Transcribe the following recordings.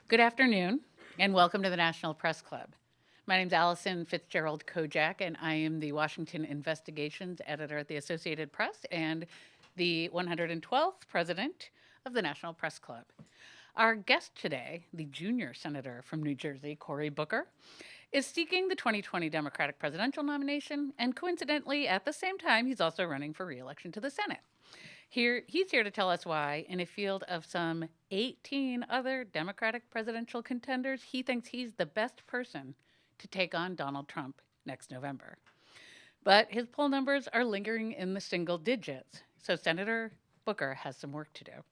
Good afternoon, and welcome to the National Press Club. My name is Allison Fitzgerald Kojak, and I am the Washington Investigations Editor at the Associated Press and the 112th President of the National Press Club. Our guest today, the junior senator from New Jersey, Cory Booker, is seeking the 2020 Democratic presidential nomination, and coincidentally, at the same time, he's also running for re-election to the Senate. He's here to tell us why, in a field of some 18 other Democratic presidential contenders, he thinks he's the best person to take on Donald Trump next November. But his poll numbers are lingering in the single digits, so Senator Booker has some work to do.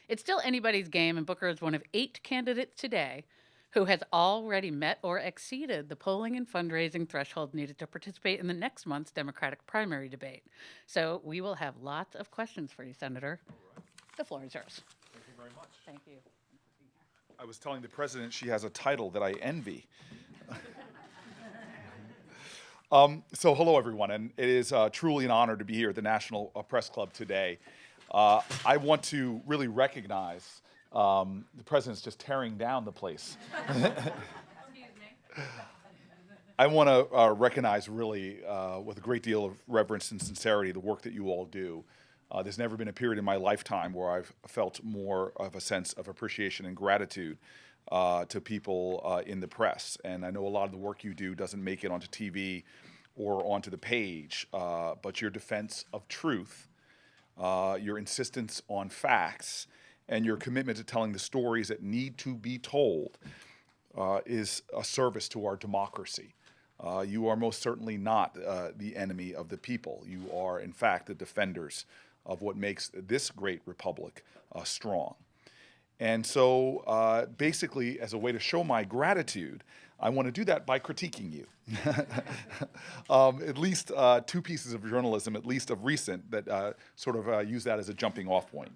It's still anybody's game, and Booker is one of 8 candidates today who has already met or exceeded the polling and fundraising threshold needed to participate in the next month's Democratic primary debate. So we will have lots of questions for you, Senator. The floor is yours. Thank you very much. Thank you. I was telling the president she has a title that I envy. So hello, everyone, and it is truly an honor to be here at the National Press Club today. I want to really recognize the president's just tearing down the place. I want to recognize really with a great deal of reverence and sincerity the work that you all do. There's never been a period in my lifetime where I've felt more of a sense of appreciation and gratitude to people in the press. And I know a lot of the work you do doesn't make it onto TV or onto the page, but your defense of truth, your insistence on facts, and your commitment to telling the stories that need to be told is a service to our democracy. You are most certainly not the enemy of the people. You are, in fact, the defenders of what makes this great republic strong. And so basically, as a way to show my gratitude, I want to do that by critiquing you. At least 2 pieces of journalism, at least of recent, that sort of use that as a jumping off point.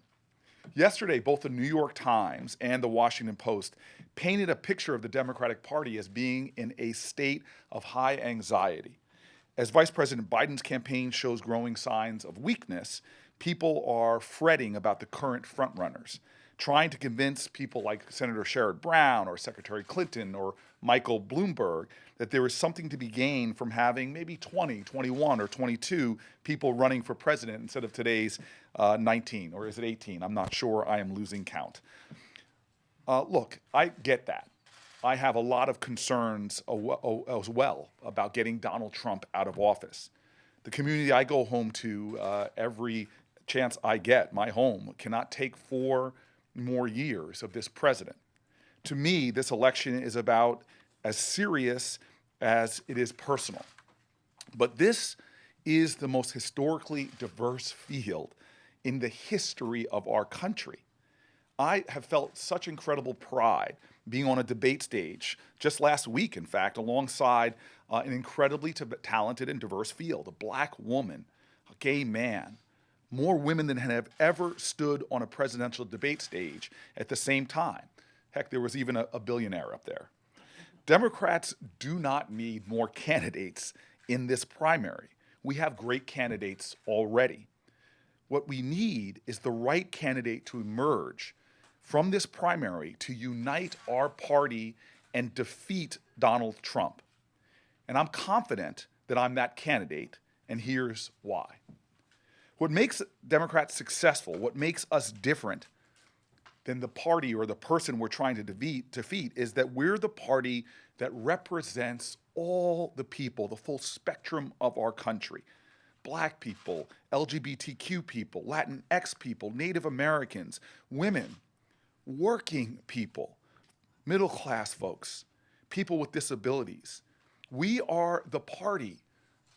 Yesterday, both the New York Times and the Washington Post painted a picture of the Democratic Party as being in a state of high anxiety. As Vice President Biden's campaign shows growing signs of weakness, people are fretting about the current frontrunners, trying to convince people like Senator Sherrod Brown or Secretary Clinton or Michael Bloomberg that there is something to be gained from having maybe 20, 21, or 22 people running for president instead of today's 19, or is it 18? I'm not sure. I am losing count. Look, I get that. I have a lot of concerns as well about getting Donald Trump out of office. The community I go home to every chance I get, my home, cannot take 4 more years of this president. To me, this election is about as serious as it is personal. But this is the most historically diverse field in the history of our country. I have felt such incredible pride being on a debate stage just last week, in fact, alongside an incredibly talented and diverse field, a black woman, a gay man, more women than have ever stood on a presidential debate stage at the same time. Heck, there was even a billionaire up there. Democrats do not need more candidates in this primary. We have great candidates already. What we need is the right candidate to emerge from this primary to unite our party and defeat Donald Trump. And I'm confident that I'm that candidate, and here's why. What makes Democrats successful, what makes us different than the party or the person we're trying to defeat is that we're the party that represents all the people, the full spectrum of our country. Black people, LGBTQ people, Latinx people, Native Americans, women, working people, middle class folks, people with disabilities. We are the party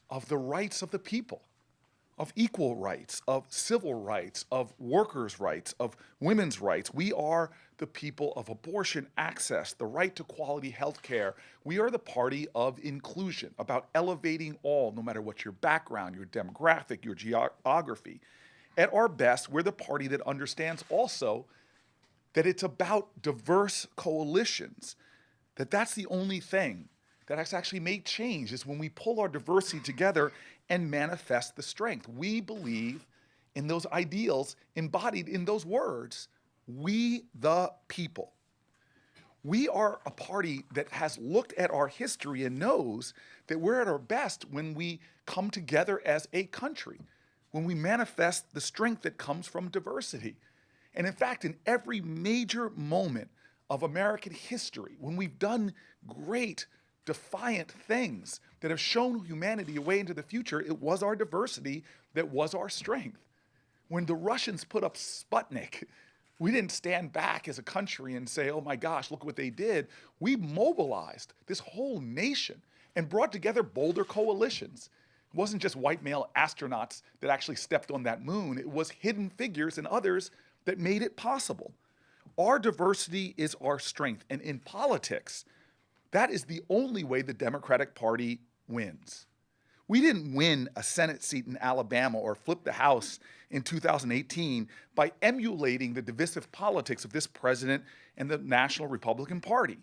of the rights of the people, of equal rights, of civil rights, of workers' rights, of women's rights. We are the people of abortion access, the right to quality health care. We are the party of inclusion, about elevating all, no matter what your background, your demographic, your geography. At our best, we're the party that understands also that it's about diverse coalitions, that's the only thing that has actually made change is when we pull our diversity together and manifest the strength. We believe in those ideals embodied in those words, we the people. We are a party that has looked at our history and knows that we're at our best when we come together as a country, when we manifest the strength that comes from diversity. And in fact, in every major moment of American history, when we've done great, defiant things that have shown humanity a way into the future, it was our diversity that was our strength. When the Russians put up Sputnik, we didn't stand back as a country and say, oh my gosh, look what they did. We mobilized this whole nation and brought together bolder coalitions. It wasn't just white male astronauts that actually stepped on that moon. It was hidden figures and others that made it possible. Our diversity is our strength. And in politics, that is the only way the Democratic Party wins. We didn't win a Senate seat in Alabama or flip the House in 2018 by emulating the divisive politics of this president and the National Republican Party.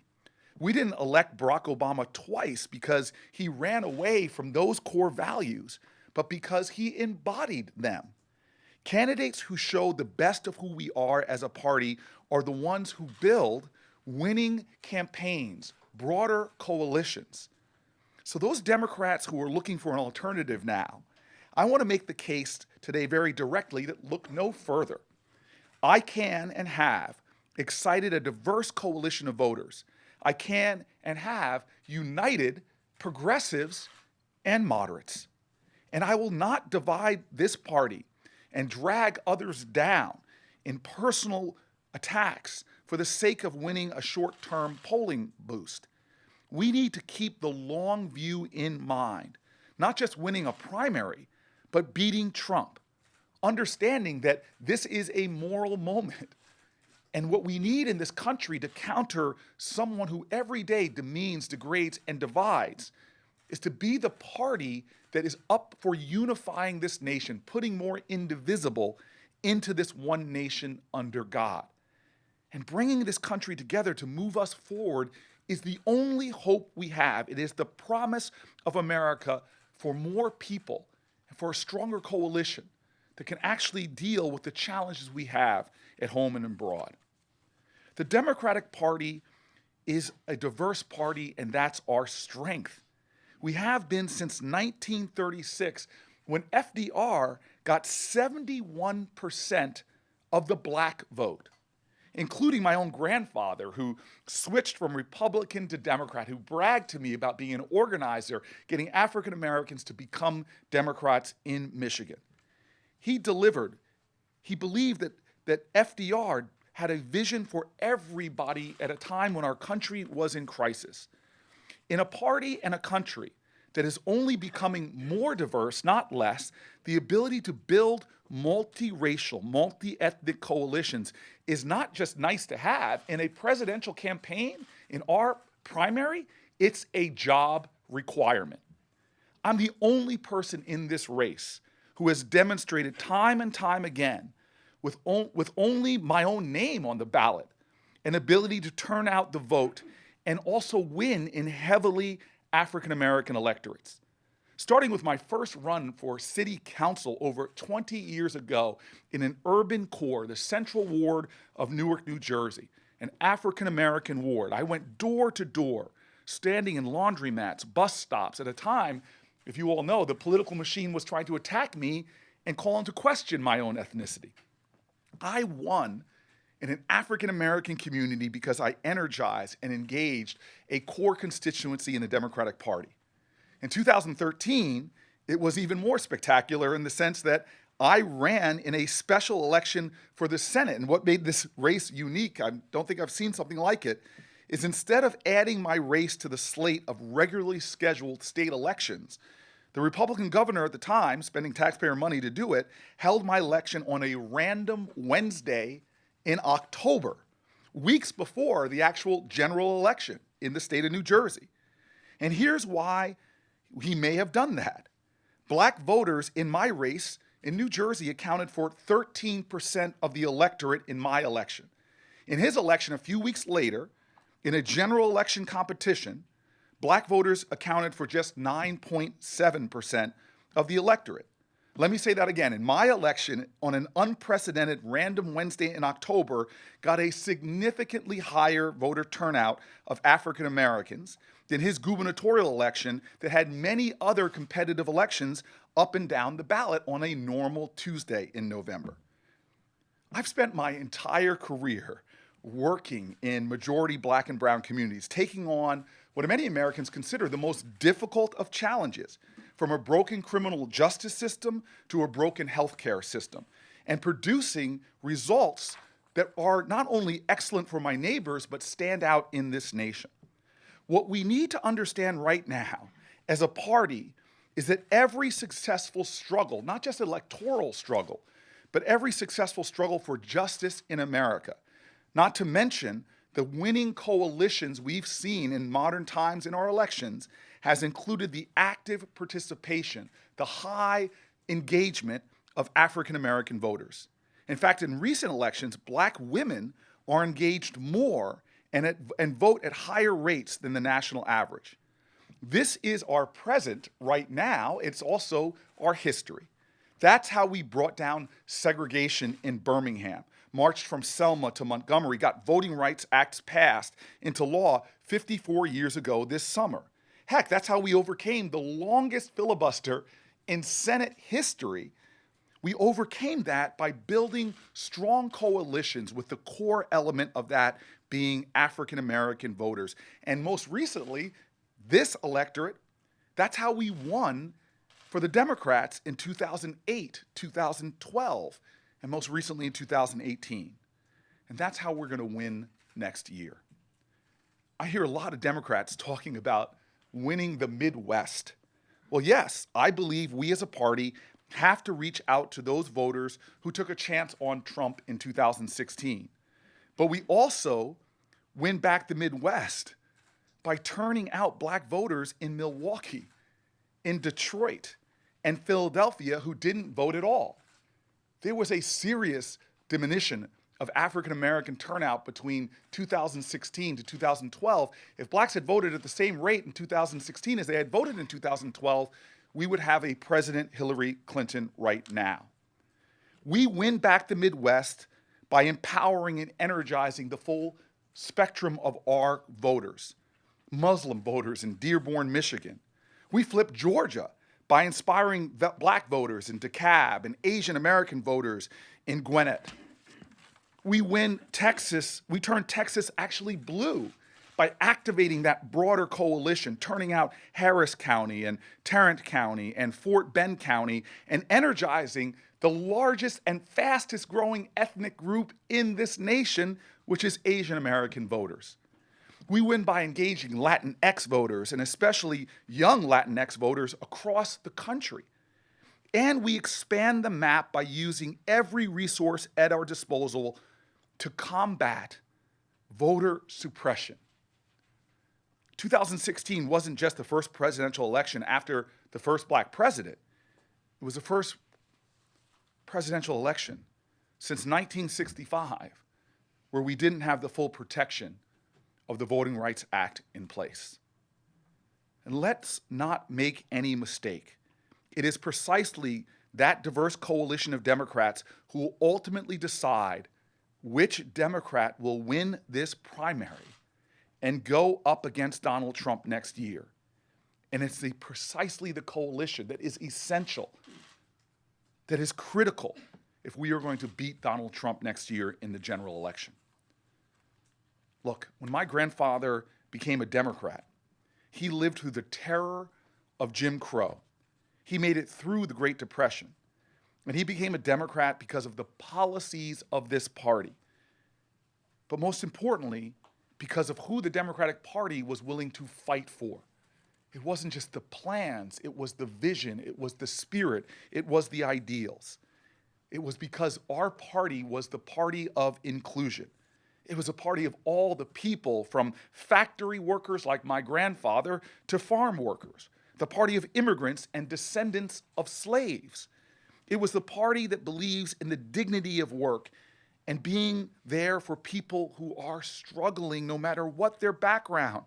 We didn't elect Barack Obama twice because he ran away from those core values, but because he embodied them. Candidates who show the best of who we are as a party are the ones who build winning campaigns, broader coalitions. So those Democrats who are looking for an alternative now, I want to make the case today very directly that look no further. I can and have excited a diverse coalition of voters. I can and have united progressives and moderates. And I will not divide this party and drag others down in personal attacks for the sake of winning a short-term polling boost. We need to keep the long view in mind, not just winning a primary, but beating Trump, understanding that this is a moral moment. And what we need in this country to counter someone who every day demeans, degrades, and divides is to be the party that is up for unifying this nation, putting more indivisible into this one nation under God. And bringing this country together to move us forward is the only hope we have. It is the promise of America for more people and for a stronger coalition that can actually deal with the challenges we have at home and abroad. The Democratic Party is a diverse party, and that's our strength. We have been since 1936, when FDR got 71% of the black vote, including my own grandfather, who switched from Republican to Democrat, who bragged to me about being an organizer, getting African Americans to become Democrats in Michigan. He delivered. He believed that FDR had a vision for everybody at a time when our country was in crisis. In a party and a country that is only becoming more diverse, not less, the ability to build multiracial, multi-ethnic coalitions is not just nice to have. In a presidential campaign, in our primary, it's a job requirement. I'm the only person in this race who has demonstrated time and time again, with only my own name on the ballot, an ability to turn out the vote and also win in heavily African American electorates. Starting with my first run for city council over 20 years ago in an urban core, the Central Ward of Newark, New Jersey, an African American ward. I went door to door, standing in laundromats, bus stops. At a time, if you all know, the political machine was trying to attack me and call into question my own ethnicity. I won in an African American community because I energized and engaged a core constituency in the Democratic Party. In 2013, it was even more spectacular in the sense that I ran in a special election for the Senate. And what made this race unique, I don't think I've seen something like it, is instead of adding my race to the slate of regularly scheduled state elections, the Republican governor at the time, spending taxpayer money to do it, held my election on a random Wednesday in October, weeks before the actual general election in the state of New Jersey. And here's why he may have done that. Black voters in my race in New Jersey accounted for 13% of the electorate in my election. In his election a few weeks later, in a general election competition, black voters accounted for just 9.7% of the electorate. Let me say that again. In my election, on an unprecedented random Wednesday in October, got a significantly higher voter turnout of African Americans than his gubernatorial election that had many other competitive elections up and down the ballot on a normal Tuesday in November. I've spent my entire career working in majority black and brown communities, taking on what many Americans consider the most difficult of challenges, from a broken criminal justice system to a broken healthcare system, and producing results that are not only excellent for my neighbors, but stand out in this nation. What we need to understand right now as a party is that every successful struggle, not just electoral struggle, but every successful struggle for justice in America, not to mention the winning coalitions we've seen in modern times in our elections, has included the active participation, the high engagement of African American voters. In fact, in recent elections, black women are engaged more and vote at higher rates than the national average. This is our present right now. It's also our history. That's how we brought down segregation in Birmingham, marched from Selma to Montgomery, got Voting Rights Acts passed into law 54 years ago this summer. Heck, that's how we overcame the longest filibuster in Senate history. We overcame that by building strong coalitions, with the core element of that being African American voters. And most recently, this electorate, that's how we won for the Democrats in 2008, 2012, and most recently in 2018. And that's how we're going to win next year. I hear a lot of Democrats talking about winning the Midwest. Well, yes, I believe we as a party have to reach out to those voters who took a chance on Trump in 2016. But we also win back the Midwest by turning out black voters in Milwaukee, in Detroit, and Philadelphia who didn't vote at all. There was a serious diminution of African American turnout between 2016 to 2012. If blacks had voted at the same rate in 2016 as they had voted in 2012, we would have a President Hillary Clinton right now. We win back the Midwest by empowering and energizing the full spectrum of our voters. Muslim voters in Dearborn, Michigan. We flip Georgia by inspiring black voters in DeKalb and Asian American voters in Gwinnett. We win Texas, we turn Texas actually blue by activating that broader coalition, turning out Harris County and Tarrant County and Fort Bend County, and energizing the largest and fastest growing ethnic group in this nation, which is Asian American voters. We win by engaging Latinx voters, and especially young Latinx voters across the country. And we expand the map by using every resource at our disposal to combat voter suppression. 2016 wasn't just the first presidential election after the first black president. It was the first presidential election since 1965 where we didn't have the full protection of the Voting Rights Act in place. And let's not make any mistake. It is precisely that diverse coalition of Democrats who will ultimately decide which Democrat will win this primary and go up against Donald Trump next year. And it's precisely the coalition that is essential, that is critical if we are going to beat Donald Trump next year in the general election. Look, when my grandfather became a Democrat, he lived through the terror of Jim Crow. He made it through the Great Depression. And he became a Democrat because of the policies of this party. But most importantly, because of who the Democratic Party was willing to fight for. It wasn't just the plans, it was the vision, it was the spirit, it was the ideals. It was because our party was the party of inclusion. It was a party of all the people, from factory workers like my grandfather to farm workers, the party of immigrants and descendants of slaves. It was the party that believes in the dignity of work and being there for people who are struggling no matter what their background.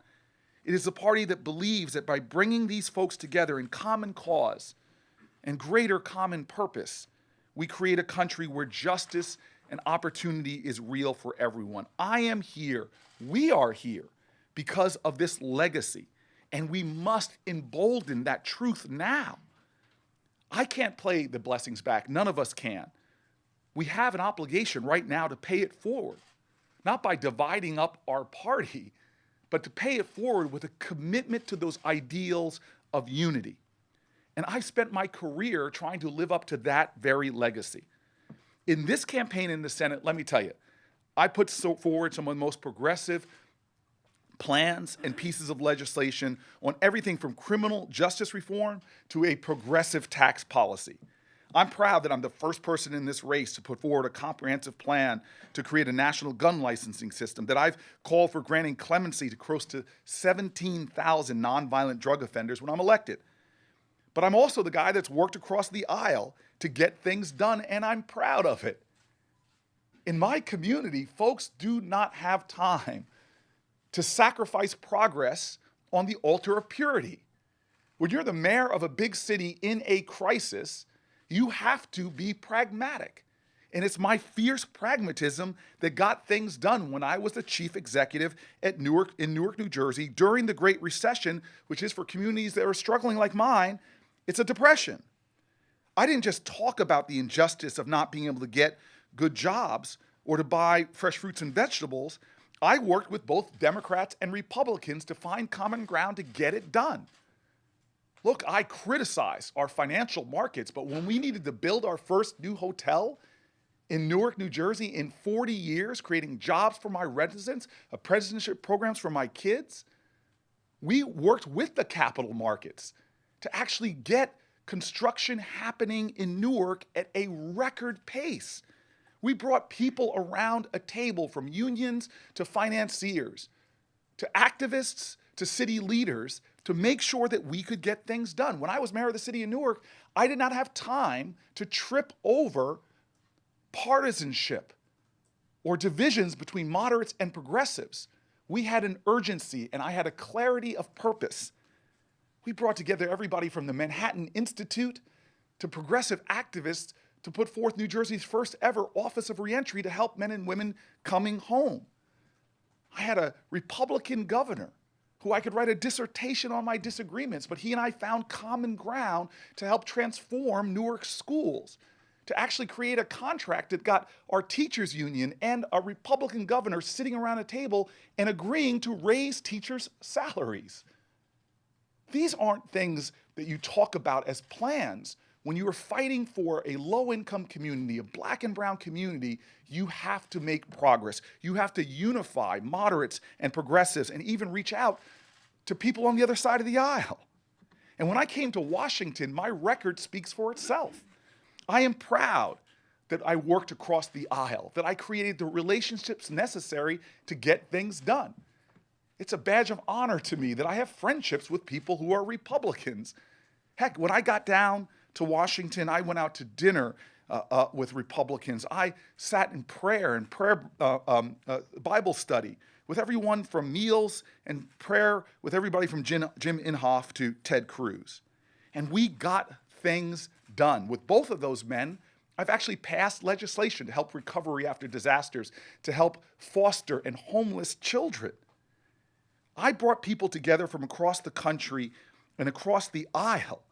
It is a party that believes that by bringing these folks together in common cause and greater common purpose, we create a country where justice and opportunity is real for everyone. I am here, we are here, because of this legacy, and we must embolden that truth now. I can't play the blessings back, none of us can. We have an obligation right now to pay it forward, not by dividing up our party, but to pay it forward with a commitment to those ideals of unity. And I spent my career trying to live up to that very legacy. In this campaign in the Senate, let me tell you, I put forward some of the most progressive plans and pieces of legislation on everything from criminal justice reform to a progressive tax policy. I'm proud that I'm the first person in this race to put forward a comprehensive plan to create a national gun licensing system, that I've called for granting clemency to close to 17,000 nonviolent drug offenders when I'm elected. But I'm also the guy that's worked across the aisle to get things done, and I'm proud of it. In my community, folks do not have time to sacrifice progress on the altar of purity. When you're the mayor of a big city in a crisis, you have to be pragmatic. And it's my fierce pragmatism that got things done when I was the chief executive in Newark, New Jersey, during the Great Recession, which is, for communities that are struggling like mine, it's a depression. I didn't just talk about the injustice of not being able to get good jobs or to buy fresh fruits and vegetables. I worked with both Democrats and Republicans to find common ground to get it done. Look, I criticize our financial markets, but when we needed to build our first new hotel in Newark, New Jersey in 40 years, creating jobs for my residents, apprenticeship programs for my kids, we worked with the capital markets to actually get construction happening in Newark at a record pace. We brought people around a table, from unions to financiers, to activists, to city leaders, to make sure that we could get things done. When I was mayor of the city of Newark, I did not have time to trip over partisanship or divisions between moderates and progressives. We had an urgency, and I had a clarity of purpose. We brought together everybody from the Manhattan Institute to progressive activists to put forth New Jersey's first ever Office of Reentry to help men and women coming home. I had a Republican governor who I could write a dissertation on my disagreements, but he and I found common ground to help transform Newark schools, to actually create a contract that got our teachers union and a Republican governor sitting around a table and agreeing to raise teachers' salaries. These aren't things that you talk about as plans. When you are fighting for a low-income community, a black and brown community, you have to make progress. You have to unify moderates and progressives and even reach out to people on the other side of the aisle. And when I came to Washington, my record speaks for itself. I am proud that I worked across the aisle, that I created the relationships necessary to get things done. It's a badge of honor to me that I have friendships with people who are Republicans. Heck, when I got down to Washington, I went out to dinner with Republicans. I sat in prayer and Bible study with everyone from meals and prayer with everybody from Jim Inhofe to Ted Cruz. And we got things done. With both of those men, I've actually passed legislation to help recovery after disasters, to help foster and homeless children. I brought people together from across the country and across the aisle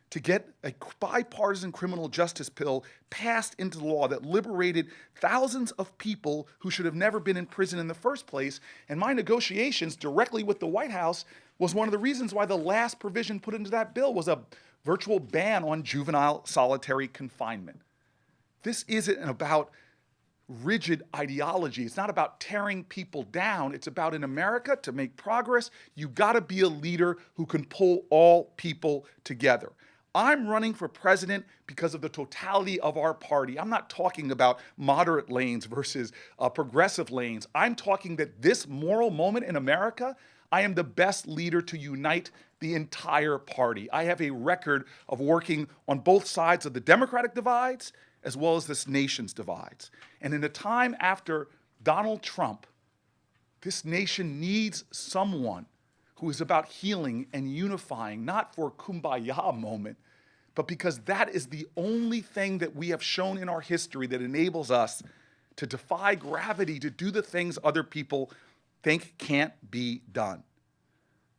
to get a bipartisan criminal justice bill passed into law that liberated thousands of people who should have never been in prison in the first place. And my negotiations directly with the White House was one of the reasons why the last provision put into that bill was a virtual ban on juvenile solitary confinement. This isn't about rigid ideology. It's not about tearing people down. It's about, in America, to make progress, you gotta be a leader who can pull all people together. I'm running for president because of the totality of our party. I'm not talking about moderate lanes versus progressive lanes. I'm talking that this moral moment in America, I am the best leader to unite the entire party. I have a record of working on both sides of the Democratic divides as well as this nation's divides. And in a time after Donald Trump, this nation needs someone who is about healing and unifying, not for a kumbaya moment, but because that is the only thing that we have shown in our history that enables us to defy gravity, to do the things other people think can't be done.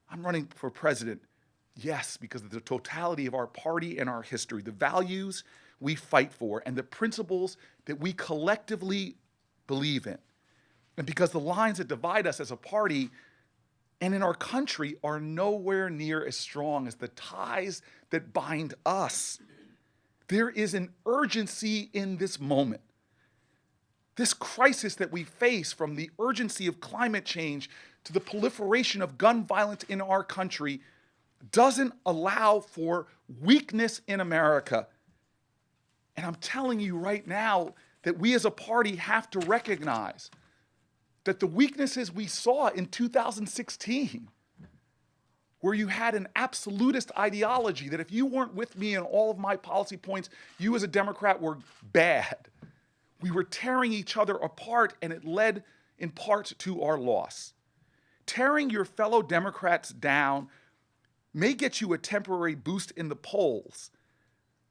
I'm running for president, yes, because of the totality of our party and our history, the values we fight for, and the principles that we collectively believe in. And because the lines that divide us as a party and in our country are nowhere near as strong as the ties that bind us. There is an urgency in this moment. This crisis that we face, from the urgency of climate change to the proliferation of gun violence in our country, doesn't allow for weakness in America. And I'm telling you right now that we as a party have to recognize that the weaknesses we saw in 2016, where you had an absolutist ideology that if you weren't with me in all of my policy points, you as a Democrat were bad. We were tearing each other apart, and it led in part to our loss. Tearing your fellow Democrats down may get you a temporary boost in the polls,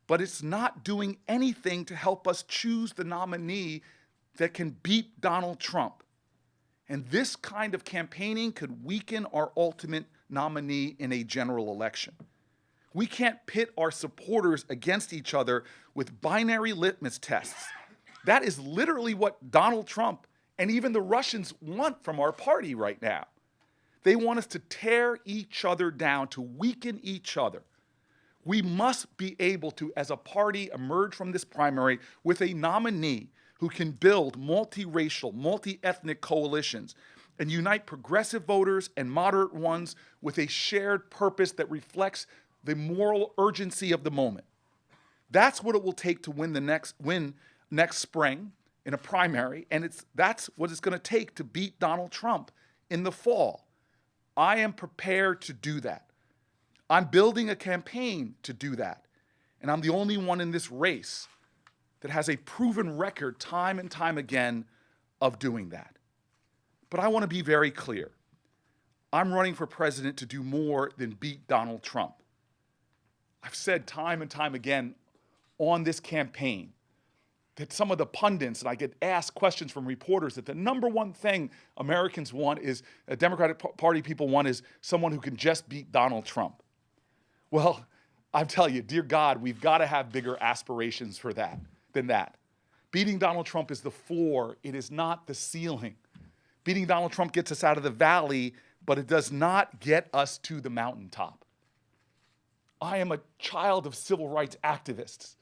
but it's not doing anything to help us choose the nominee that can beat Donald Trump. And this kind of campaigning could weaken our ultimate nominee in a general election. We can't pit our supporters against each other with binary litmus tests. That is literally what Donald Trump and even the Russians want from our party right now. They want us to tear each other down, to weaken each other. We must be able to, as a party, emerge from this primary with a nominee who can build multiracial, multi-ethnic coalitions and unite progressive voters and moderate ones with a shared purpose that reflects the moral urgency of the moment. That's what it will take to win next spring in a primary, and that's what it's going to take to beat Donald Trump in the fall. I am prepared to do that. I'm building a campaign to do that, and I'm the only one in this race that has a proven record time and time again of doing that. But I want to be very clear. I'm running for president to do more than beat Donald Trump. I've said time and time again on this campaign that some of the pundits, and I get asked questions from reporters, that the number one thing Americans want is, Democratic Party people want, is someone who can just beat Donald Trump. Well, I tell you, dear God, we've got to have bigger aspirations for that than that. Beating Donald Trump is the floor. It is not the ceiling. Beating Donald Trump gets us out of the valley, but it does not get us to the mountaintop. I am a child of civil rights activists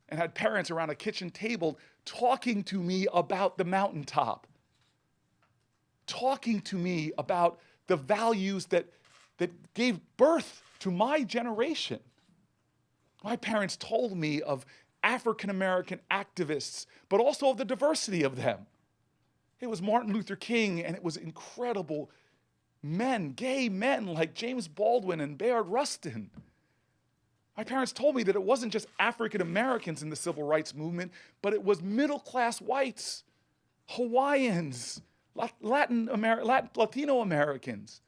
and had parents around a kitchen table talking to me about the mountaintop, talking to me about the values that gave birth to my generation. My parents told me of AfricanAmerican activists, but also of the diversity of them. It was Martin Luther King, and it was incredible men, gay men like James Baldwin and Bayard Rustin. My parents told me that it wasn't just African Americans in the civil rights movement, but it was middle-class whites, Hawaiians, Latino Americans.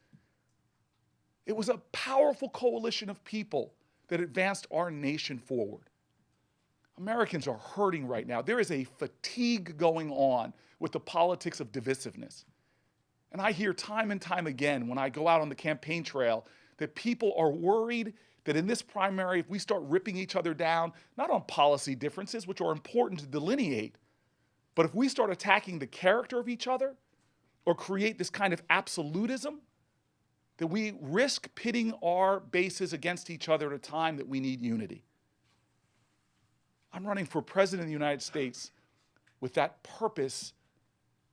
It was a powerful coalition of people that advanced our nation forward. Americans are hurting right now. There is a fatigue going on with the politics of divisiveness. And I hear time and time again when I go out on the campaign trail that people are worried that in this primary, if we start ripping each other down, not on policy differences, which are important to delineate, but if we start attacking the character of each other or create this kind of absolutism, that we risk pitting our bases against each other at a time that we need unity. I'm running for president of the United States with that purpose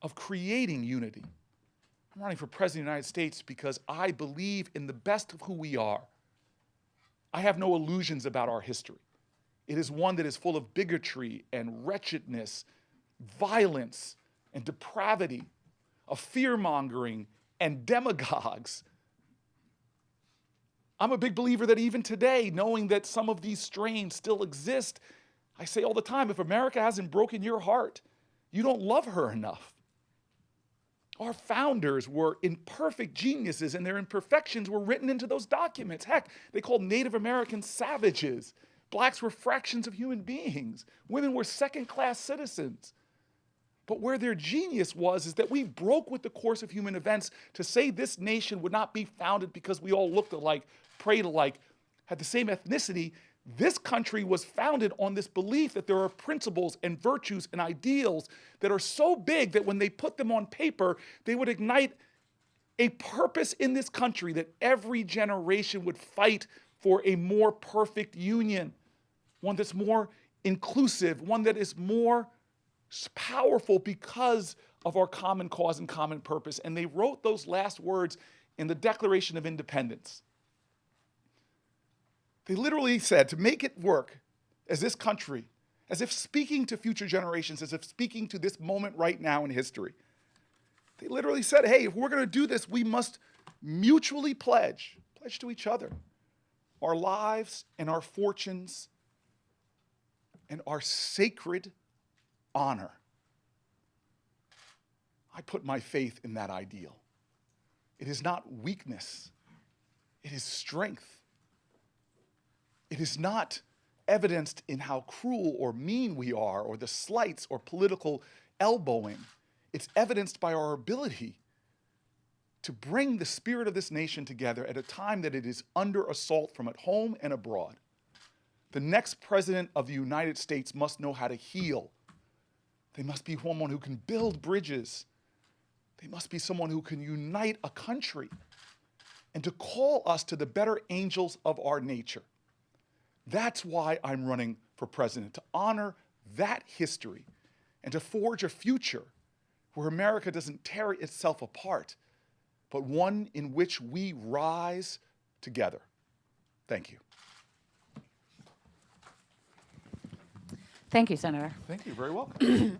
of creating unity. I'm running for president of the United States because I believe in the best of who we are. I have no illusions about our history. It is one that is full of bigotry and wretchedness, violence and depravity, of fear-mongering and demagogues. I'm a big believer that even today, knowing that some of these strains still exist, I say all the time, if America hasn't broken your heart, you don't love her enough. Our founders were imperfect geniuses, and their imperfections were written into those documents. Heck, they called Native Americans savages. Blacks were fractions of human beings. Women were second-class citizens. But where their genius was is that we broke with the course of human events to say this nation would not be founded because we all looked alike, prayed alike, had the same ethnicity. This country was founded on this belief that there are principles and virtues and ideals that are so big that when they put them on paper, they would ignite a purpose in this country that every generation would fight for a more perfect union, one that's more inclusive, one that is more powerful because of our common cause and common purpose. And they wrote those last words in the Declaration of Independence. They literally said, to make it work as this country, as if speaking to future generations, as if speaking to this moment right now in history, they literally said, hey, if we're going to do this, we must mutually pledge to each other, our lives and our fortunes and our sacred honor. I put my faith in that ideal. It is not weakness. It is strength. It is not evidenced in how cruel or mean we are or the slights or political elbowing. It's evidenced by our ability to bring the spirit of this nation together at a time that it is under assault from at home and abroad. The next president of the United States must know how to heal. They must be someone who can build bridges. They must be someone who can unite a country and to call us to the better angels of our nature. That's why I'm running for president, to honor that history and to forge a future where America doesn't tear itself apart, but one in which we rise together. Thank you. Thank you, Senator. Thank you, very welcome.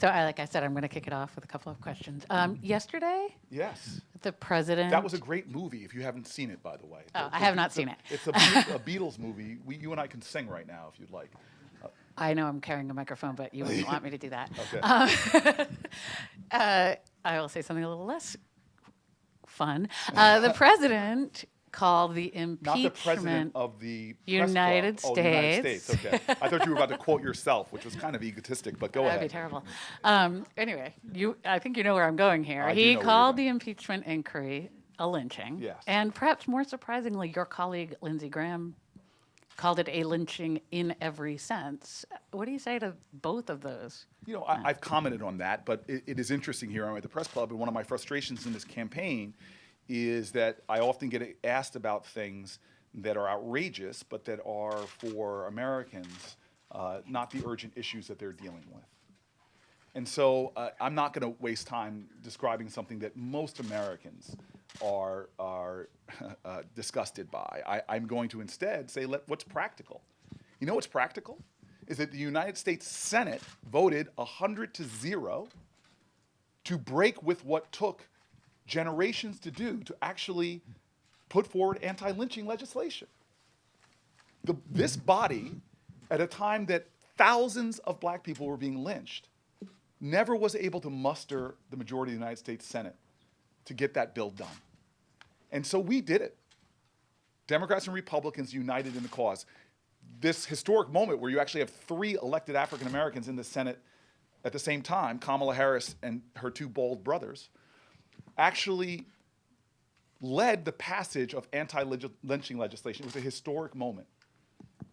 Like I said, I'm going to kick it off with a couple of questions. Yesterday, Yes. the president... That was a great movie, if you haven't seen it, by the way. Oh, I have not seen it. It's a Beatles movie. You and I can sing right now, if you'd like. I know I'm carrying a microphone, but you wouldn't want me to do that. Okay. I will say something a little less fun. The president called the impeachment... Not the president of the press United club. Oh, the United States. States, okay. I thought you were about to quote yourself, which was kind of egotistic, but go ahead. That'd be terrible. Anyway, I think you know where I'm going here. I do He know where you're called going. the impeachment inquiry a lynching. Yes. And perhaps more surprisingly, your colleague, Lindsey Graham, called it a lynching in every sense. What do you say to both of those? You know, I've commented on that, but it is interesting here. I'm at the press club, and one of my frustrations in this campaign is that I often get asked about things that are outrageous, but that are for Americans, not the urgent issues that they're dealing with. And so I'm not going to waste time describing something that most Americans are disgusted by. I'm going to instead say, what's practical? You know what's practical? Is that the United States Senate voted 100-0 to break with what took generations to do to actually put forward anti-lynching legislation. This body, at a time that thousands of black people were being lynched, never was able to muster the majority of the United States Senate to get that bill done. And so we did it. Democrats and Republicans united in the cause. This historic moment where you actually have 3 elected African Americans in the Senate at the same time, Kamala Harris and her 2 bald brothers, actually led the passage of anti-lynching legislation. It was a historic moment.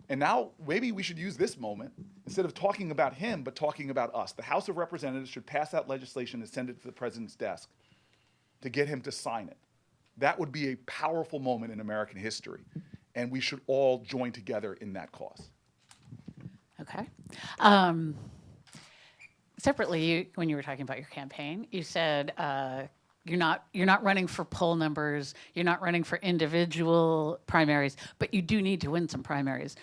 And now maybe we should use this moment, instead of talking about him, but talking about us. The House of Representatives should pass that legislation and send it to the president's desk to get him to sign it. That would be a powerful moment in American history, and we should all join together in that cause. Okay. Separately, when you were talking about your campaign, you said you're not running for poll numbers, you're not running for individual primaries, but you do need to win some primaries.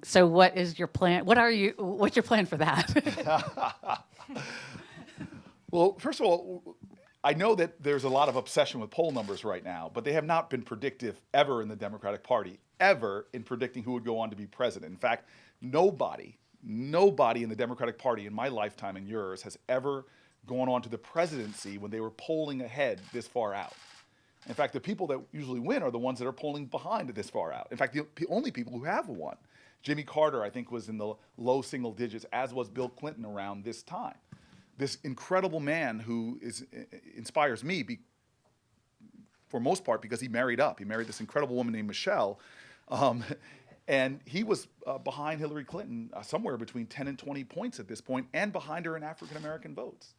So what is your plan? What's your plan for that? Well, first of all, I know that there's a lot of obsession with poll numbers right now, but they have not been predictive ever in the Democratic Party, ever in predicting who would go on to be president. In fact, nobody in the Democratic Party in my lifetime and yours has ever gone on to the presidency when they were polling ahead this far out. In fact, the people that usually win are the ones that are polling behind this far out. In fact, the only people who have won. Jimmy Carter, I think, was in the low single digits, as was Bill Clinton around this time. This incredible man who inspires me for most part because he married up. He married this incredible woman named Michelle. And he was behind Hillary Clinton somewhere between 10 and 20 points at this point, and behind her in African-American votes.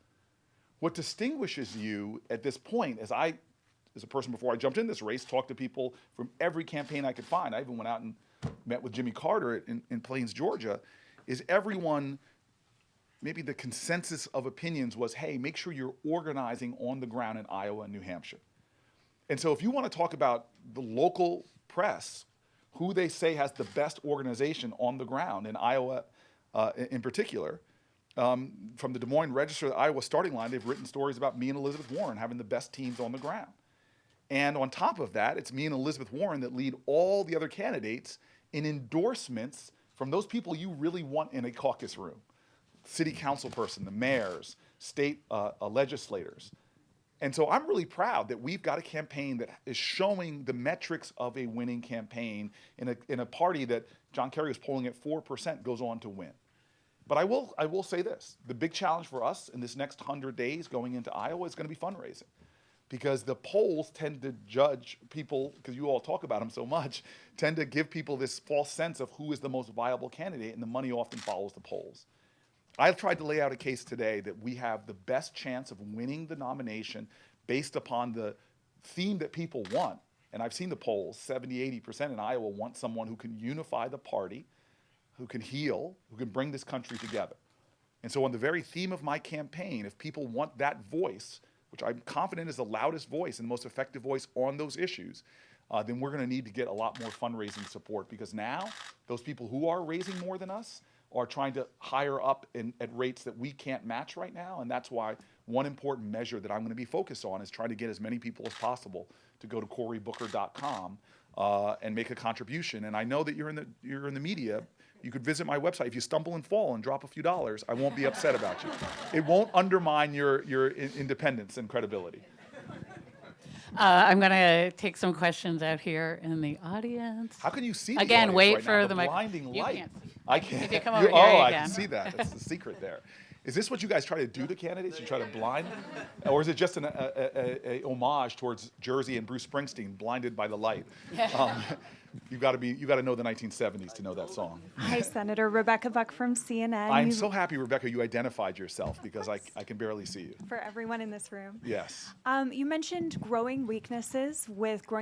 What distinguishes you at this point, as a person before I jumped in this race, talked to people from every campaign I could find. I even went out and met with Jimmy Carter in Plains, Georgia, is everyone, maybe the consensus of opinions was, hey, make sure you're organizing on the ground in Iowa and New Hampshire. And so if you want to talk about the local press, who they say has the best organization on the ground in Iowa in particular, from the Des Moines Register, the Iowa starting line, they've written stories about me and Elizabeth Warren having the best teams on the ground. And on top of that, it's me and Elizabeth Warren that lead all the other candidates in endorsements from those people you really want in a caucus room. City council person, the mayors, state legislators. And so I'm really proud that we've got a campaign that is showing the metrics of a winning campaign in a party that John Kerry was polling at 4% goes on to win. But I will say this, the big challenge for us in this next 100 days going into Iowa is going to be fundraising. Because the polls tend to judge people, because you all talk about them so much, tend to give people this false sense of who is the most viable candidate, and the money often follows the polls. I've tried to lay out a case today that we have the best chance of winning the nomination based upon the theme that people want. And I've seen the polls, 70, 80% in Iowa want someone who can unify the party, who can heal, who can bring this country together. And so on the very theme of my campaign, if people want that voice, which I'm confident is the loudest voice and the most effective voice on those issues, then we're going to need to get a lot more fundraising support, because now those people who are raising more than us are trying to hire up at rates that we can't match right now. And that's why one important measure that I'm going to be focused on is trying to get as many people as possible to go to corybooker.com and make a contribution. And I know that you're in the media. You could visit my website. If you stumble and fall and drop a few dollars, I won't be upset about you. It won't undermine your independence and credibility. I'm going to take some questions out here in the audience. How can you see Again, the wait right for now? the blinding You light. can't see. I can't. If you come over here, you I can. can see that. That's the secret there. Is this what you guys try to do to candidates? You try to blind, or is it just a homage towards Jersey and Bruce Springsteen, "Blinded by the Light"? You got to know the 1970s to know that song. Hi, Senator Rebecca Buck from CNN. I'm so happy, Rebecca, you identified yourself, because I can barely see you. For everyone in this room. Yes. You mentioned growing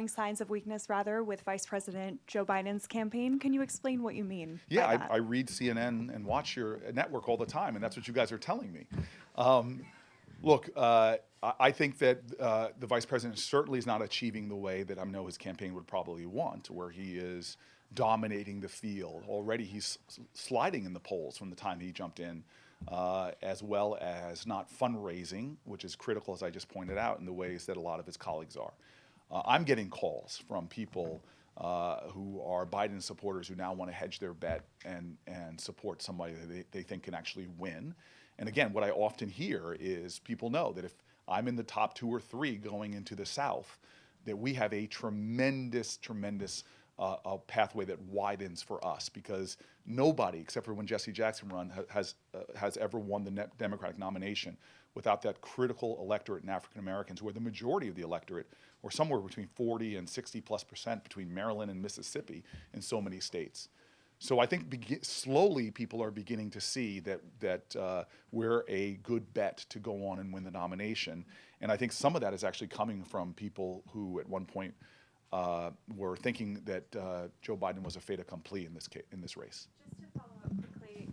signs of weakness, with Vice President Joe Biden's campaign. Can you explain what you mean? Yeah, by that? I read CNN and watch your network all the time, and that's what you guys are telling me. Look, I think that the vice president certainly is not achieving the way that I know his campaign would probably want, where he is dominating the field. Already he's sliding in the polls from the time he jumped in, as well as not fundraising, which is critical, as I just pointed out, in the ways that a lot of his colleagues are. I'm getting calls from people who are Biden supporters who now want to hedge their bet and support somebody that they think can actually win. And again, what I often hear is people know that if I'm in the top 2 or 3 going into the South, that we have a tremendous pathway that widens for us, because nobody, except for when Jesse Jackson ran, has ever won the Democratic nomination without that critical electorate in African Americans, who are the majority of the electorate, or somewhere between 40 and 60+% between Maryland and Mississippi in so many states. So I think slowly people are beginning to see that we're a good bet to go on and win the nomination. And I think some of that is actually coming from people who at one point were thinking that Joe Biden was a fait accompli in this race. Just to follow up quickly,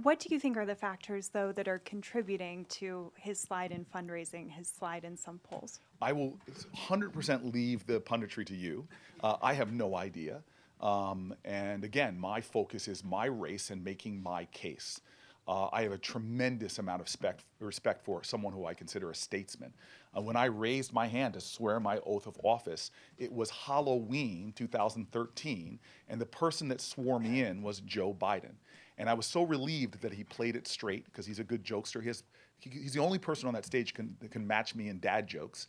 what do you think are the factors, though, that are contributing to his slide in fundraising, his slide in some polls? I will 100% leave the punditry to you. I have no idea. And again, my focus is my race and making my case. I have a tremendous amount of respect for someone who I consider a statesman. When I raised my hand to swear my oath of office, it was Halloween 2013, and the person that swore me in was Joe Biden. And I was so relieved that he played it straight, because he's a good jokester. He's the only person on that stage that can match me in dad jokes.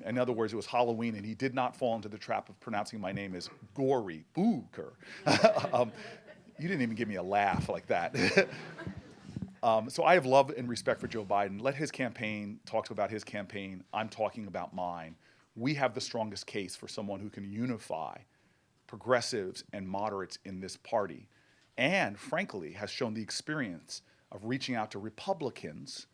In other words, it was Halloween, and he did not fall into the trap of pronouncing my name as Cory Booker. You didn't even give me a laugh like that. So I have love and respect for Joe Biden. Let his campaign talk about his campaign. I'm talking about mine. We have the strongest case for someone who can unify progressives and moderates in this party, and frankly has shown the experience of reaching out to Republicans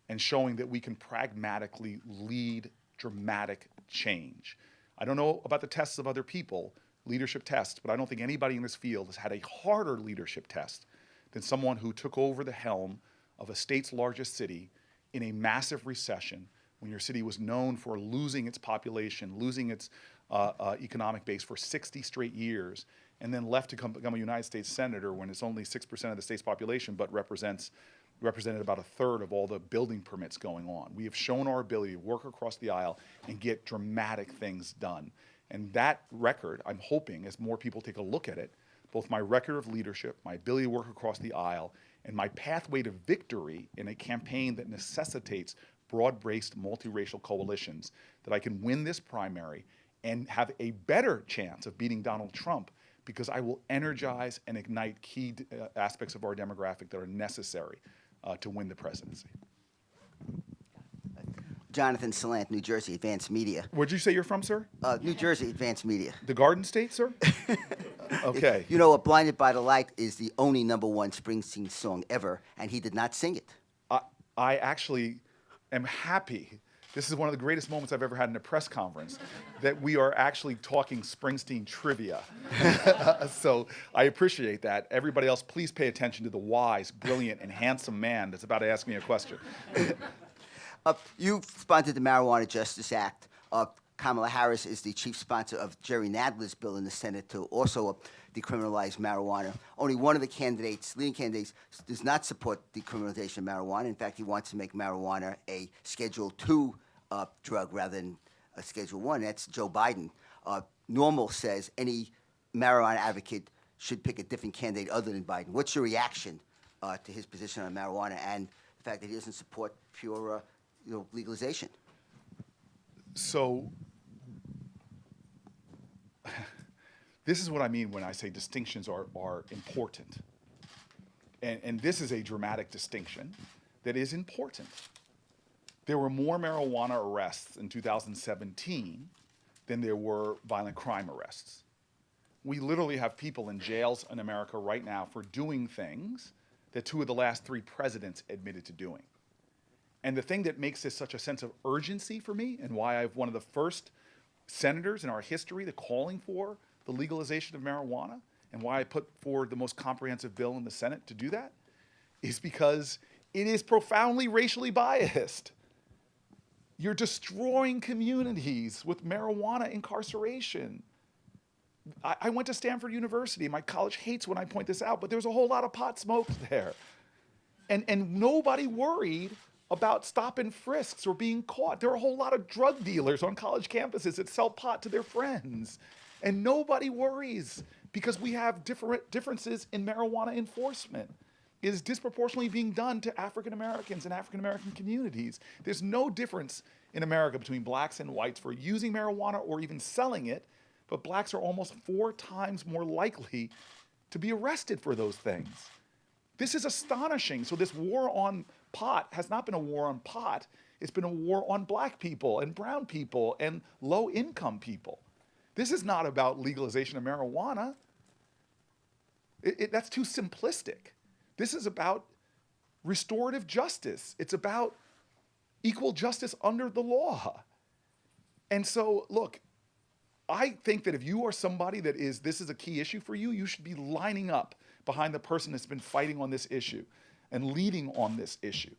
and showing that we can pragmatically lead dramatic change. I don't know about the tests of other people, leadership tests, but I don't think anybody in this field has had a harder leadership test than someone who took over the helm of a state's largest city in a massive recession when your city was known for losing its population, losing its economic base for 60 straight years, and then left to become a United States senator when it's only 6% of the state's population, but represented about a third of all the building permits going on. We have shown our ability to work across the aisle and get dramatic things done. And that record, I'm hoping, as more people take a look at it, both my record of leadership, my ability to work across the aisle, and my pathway to victory in a campaign that necessitates broad-based multiracial coalitions, that I can win this primary and have a better chance of beating Donald Trump because I will energize and ignite key aspects of our demographic that are necessary to win the presidency. Jonathan Salant, New Jersey, Advanced Media. Where'd you say you're from, sir? New Jersey, Advanced Media. The Garden State, sir? Okay. You know, Blinded by the Light is the only #1 Springsteen song ever, and he did not sing it. I actually am happy. This is one of the greatest moments I've ever had in a press conference, that we are actually talking Springsteen Trivia. So I appreciate that. Everybody else, please pay attention to the wise, brilliant, and handsome man that's about to ask me a question. You sponsored the Marijuana Justice Act. Kamala Harris is the chief sponsor of Jerry Nadler's bill in the Senate to also decriminalize marijuana. Only one of the leading candidates, does not support decriminalization of marijuana. In fact, he wants to make marijuana a Schedule II drug rather than a Schedule I. That's Joe Biden. Normal says any marijuana advocate should pick a different candidate other than Biden. What's your reaction to his position on marijuana and the fact that he doesn't support pure legalization? So this is what I mean when I say distinctions are important. And this is a dramatic distinction that is important. There were more marijuana arrests in 2017 than there were violent crime arrests. We literally have people in jails in America right now for doing things that 2 of the last 3 presidents admitted to doing. And the thing that makes this such a sense of urgency for me, and why I'm one of the first senators in our history that calling for the legalization of marijuana, and why I put forward the most comprehensive bill in the Senate to do that, is because it is profoundly racially biased. You're destroying communities with marijuana incarceration. I went to Stanford University. My college hates when I point this out, but there's a whole lot of pot smoked there. And nobody worried about stop and frisks or being caught. There are a whole lot of drug dealers on college campuses that sell pot to their friends. And nobody worries because we have differences in marijuana enforcement. It is disproportionately being done to African Americans and African American communities. There's no difference in America between blacks and whites for using marijuana or even selling it, but blacks are almost 4 times more likely to be arrested for those things. This is astonishing. So this war on pot has not been a war on pot. It's been a war on black people and brown people and low-income people. This is not about legalization of marijuana. That's too simplistic. This is about restorative justice. It's about equal justice under the law. And so, look, I think that if you are somebody this is a key issue for you, you should be lining up behind the person that's been fighting on this issue and leading on this issue.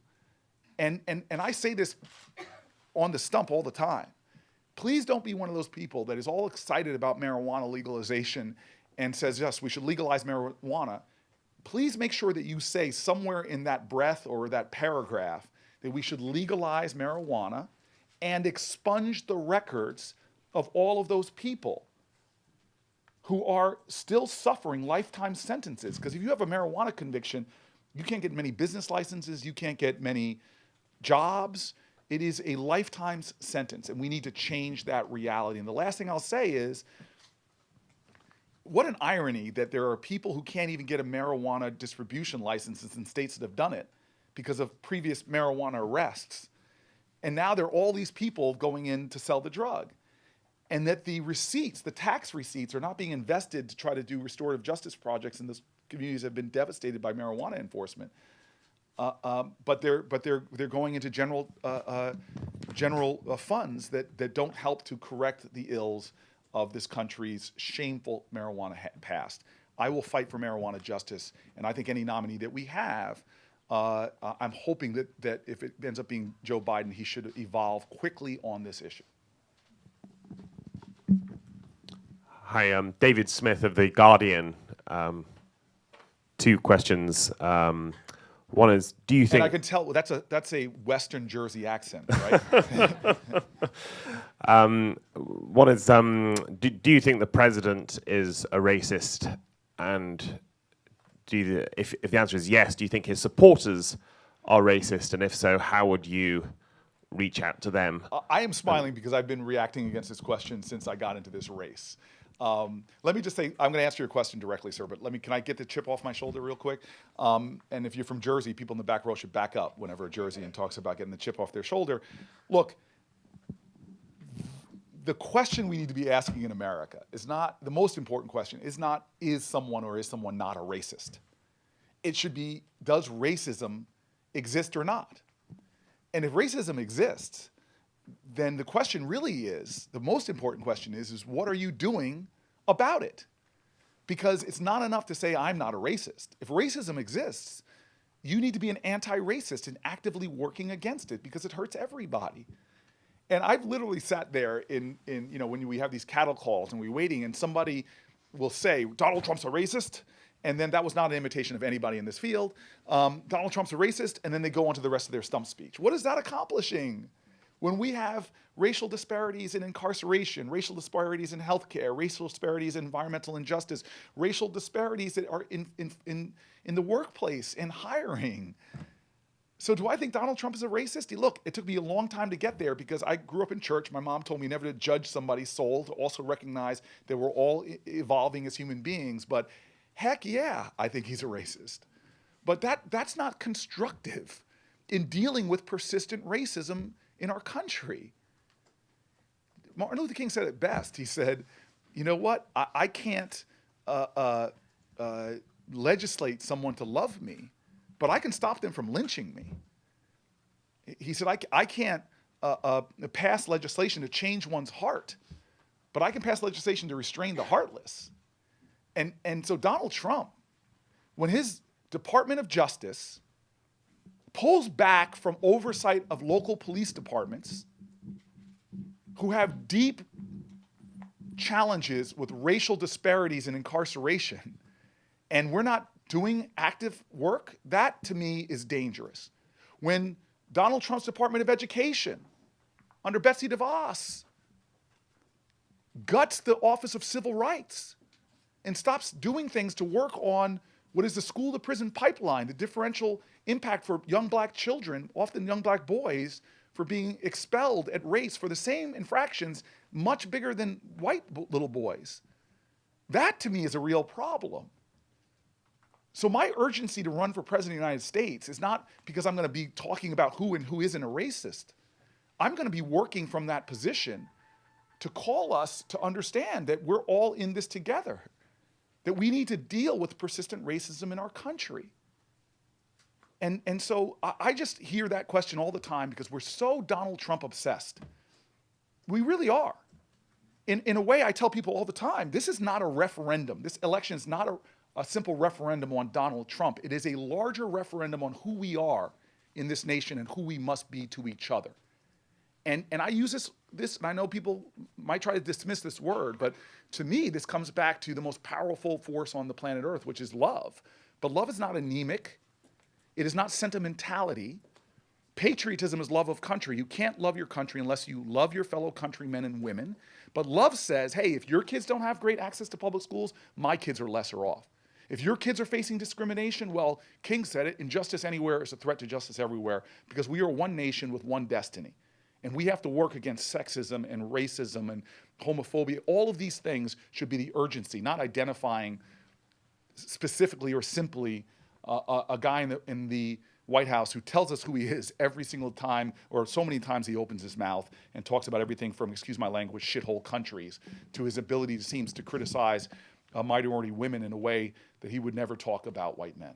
And I say this on the stump all the time. Please don't be one of those people that is all excited about marijuana legalization and says, yes, we should legalize marijuana. Please make sure that you say somewhere in that breath or that paragraph that we should legalize marijuana and expunge the records of all of those people who are still suffering lifetime sentences. Because if you have a marijuana conviction, you can't get many business licenses, you can't get many jobs, It is a lifetime sentence, and we need to change that reality. And the last thing I'll say is, what an irony that there are people who can't even get a marijuana distribution licenses in states that have done it because of previous marijuana arrests. And now there are all these people going in to sell the drug. And that the receipts, the tax receipts, are not being invested to try to do restorative justice projects in those communities that have been devastated by marijuana enforcement. But they're going into general funds that don't help to correct the ills of this country's shameful marijuana past. I will fight for marijuana justice, and I think any nominee that we have, I'm hoping that if it ends up being Joe Biden, he should evolve quickly on this issue. Hi, I'm David Smith of The Guardian. Two questions. One is, do you think... And I can tell that's a Western Jersey accent, right? One is, do you think the president is a racist? And if the answer is yes, do you think his supporters are racist? And if so, how would you reach out to them? I am smiling because I've been reacting against this question since I got into this race. Let me just say, I'm going to answer your question directly, sir, but can I get the chip off my shoulder real quick? And if you're from Jersey, people in the back row should back up whenever a Jerseyan talks about getting the chip off their shoulder. Look, the question we need to be asking in America is not, the most important question is not, is someone not a racist? It should be, does racism exist or not? And if racism exists, then the question really is, the most important question is what are you doing about it? Because it's not enough to say I'm not a racist. If racism exists, you need to be an anti-racist and actively working against it because it hurts everybody. And I've literally sat there in when we have these cattle calls and we're waiting and somebody will say, Donald Trump's a racist. And then that was not an imitation of anybody in this field. Donald Trump's a racist. And then they go on to the rest of their stump speech. What is that accomplishing? When we have racial disparities in incarceration, racial disparities in healthcare, racial disparities in environmental injustice, racial disparities that are in the workplace, in hiring. So do I think Donald Trump is a racist? Look, it took me a long time to get there because I grew up in church. My mom told me never to judge somebody's soul, to also recognize that we're all evolving as human beings. But heck yeah, I think he's a racist. But that's not constructive in dealing with persistent racism in our country. Martin Luther King said it best. He said, you know what? I can't legislate someone to love me, but I can stop them from lynching me. He said, I can't pass legislation to change one's heart, but I can pass legislation to restrain the heartless. And so Donald Trump, when his Department of Justice pulls back from oversight of local police departments who have deep challenges with racial disparities in incarceration, and we're not doing active work, that to me is dangerous. When Donald Trump's Department of Education, under Betsy DeVos, guts the Office of Civil Rights and stops doing things to work on what is the school-to-prison pipeline, the differential impact for young black children, often young black boys, for being expelled at race for the same infractions, much bigger than white little boys. That, to me, is a real problem. So my urgency to run for president of the United States is not because I'm going to be talking about who and who isn't a racist. I'm going to be working from that position to call us to understand that we're all in this together, that we need to deal with persistent racism in our country. And so I just hear that question all the time because we're so Donald Trump obsessed. We really are. In a way, I tell people all the time, this is not a referendum. This election is not a simple referendum on Donald Trump. It is a larger referendum on who we are in this nation and who we must be to each other. And I use this, and I know people might try to dismiss this word, but to me, this comes back to the most powerful force on the planet Earth, which is love. But love is not anemic. It is not sentimentality. Patriotism is love of country. You can't love your country unless you love your fellow countrymen and women. But love says, hey, if your kids don't have great access to public schools, my kids are lesser off. If your kids are facing discrimination, well, King said it, injustice anywhere is a threat to justice everywhere, because we are one nation with one destiny. And we have to work against sexism and racism and homophobia. All of these things should be the urgency, not identifying specifically or simply a guy in the White House who tells us who he is every single time, or so many times he opens his mouth and talks about everything from, excuse my language, shithole countries, to his ability, seems to criticize minority women in a way that he would never talk about white men.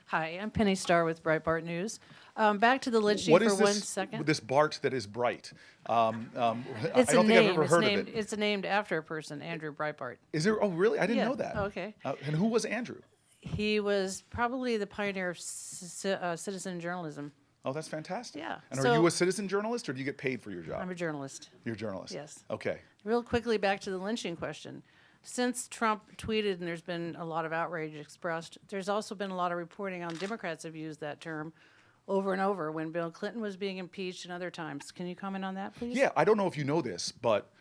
Hi, I'm Penny Starr with Breitbart News. Back to the lynching What for is 1 this, second. this Bart that is bright? I It's don't a think I've name. ever It's heard named, of it. It's named after a person, Andrew Breitbart. Is there? Oh, really? I didn't Yeah, know that. okay. And who was Andrew? He was probably the pioneer of citizen journalism. Oh, that's fantastic. Yeah, And are so- you a citizen journalist, or do you get paid for your job? I'm a journalist. You're a journalist. Yes. Okay. Real quickly, back to the lynching question. Since Trump tweeted and there's been a lot of outrage expressed, there's also been a lot of reporting on Democrats have used that term over and over when Bill Clinton was being impeached and other times. Can you comment on that, please? Yeah, I don't know if you know this, but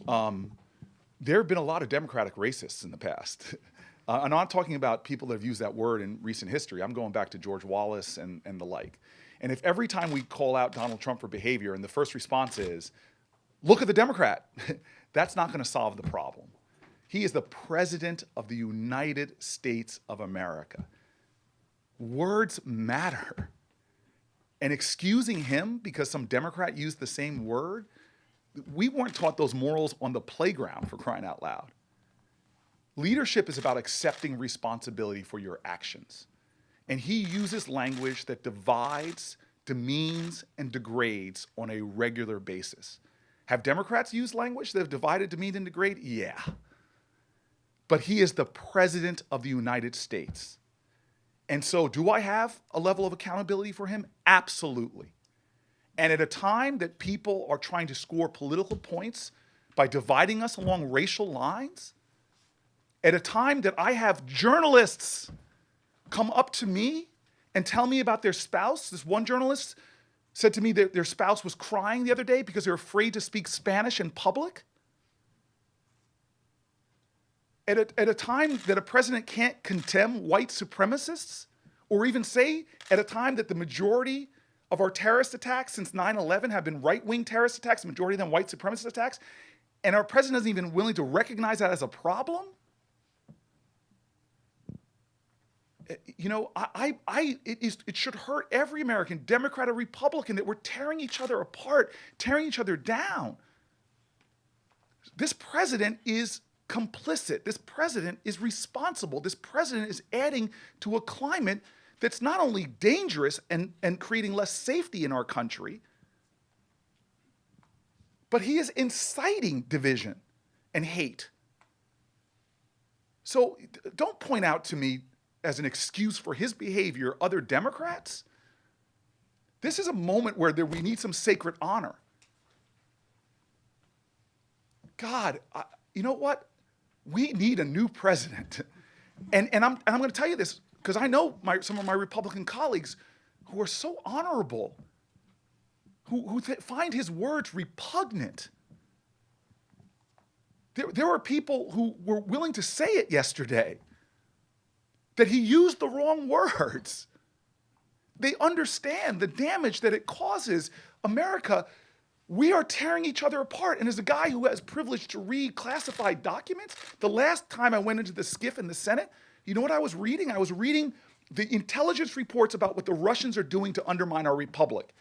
there have been a lot of Democratic racists in the past. I'm not talking about people that have used that word in recent history. I'm going back to George Wallace and the like. And if every time we call out Donald Trump for behavior and the first response is, look at the Democrat, that's not going to solve the problem. He is the President of the United States of America. Words matter. And excusing him because some Democrat used the same word, we weren't taught those morals on the playground, for crying out loud. Leadership is about accepting responsibility for your actions. And he uses language that divides, demeans, and degrades on a regular basis. Have Democrats used language that have divided, demeaned, and degrade? Yeah. But he is the President of the United States. And so do I have a level of accountability for him? Absolutely. And at a time that people are trying to score political points by dividing us along racial lines, at a time that I have journalists come up to me and tell me about their spouse. This one journalist said to me that their spouse was crying the other day because they're afraid to speak Spanish in public. At a time that a president can't condemn white supremacists, or even say at a time that the majority of our terrorist attacks since 9/11 have been right-wing terrorist attacks, the majority of them white supremacist attacks, and our president isn't even willing to recognize that as a problem? You know, it should hurt every American, Democrat or Republican, that we're tearing each other apart, tearing each other down. This president is complicit. This president is responsible. This president is adding to a climate that's not only dangerous and creating less safety in our country, but he is inciting division and hate. So don't point out to me as an excuse for his behavior other Democrats. This is a moment where we need some sacred honor. God, you know what? We need a new president. And I'm going to tell you this because I know some of my Republican colleagues who are so honorable, who find his words repugnant. There were people who were willing to say it yesterday, that he used the wrong words. They understand the damage that it causes America. We are tearing each other apart. And as a guy who has privilege to read classified documents, the last time I went into the SCIF in the Senate, you know what I was reading? I was reading the intelligence reports about what the Russians are doing to undermine our republic.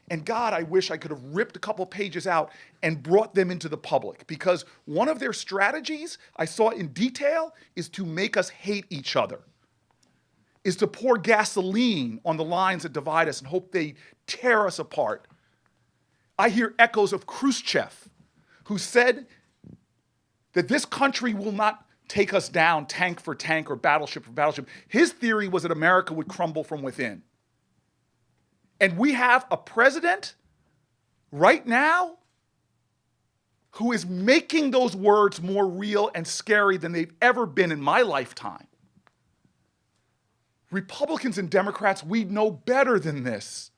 And God, I wish I could have ripped a couple pages out and brought them into the public, because one of their strategies I saw in detail is to make us hate each other, is to pour gasoline on the lines that divide us and hope they tear us apart. I hear echoes of Khrushchev, who said that this country will not take us down tank for tank or battleship for battleship. His theory was that America would crumble from within. And we have a president right now who is making those words more real and scary than they've ever been in my lifetime. Republicans and Democrats, we know better than this.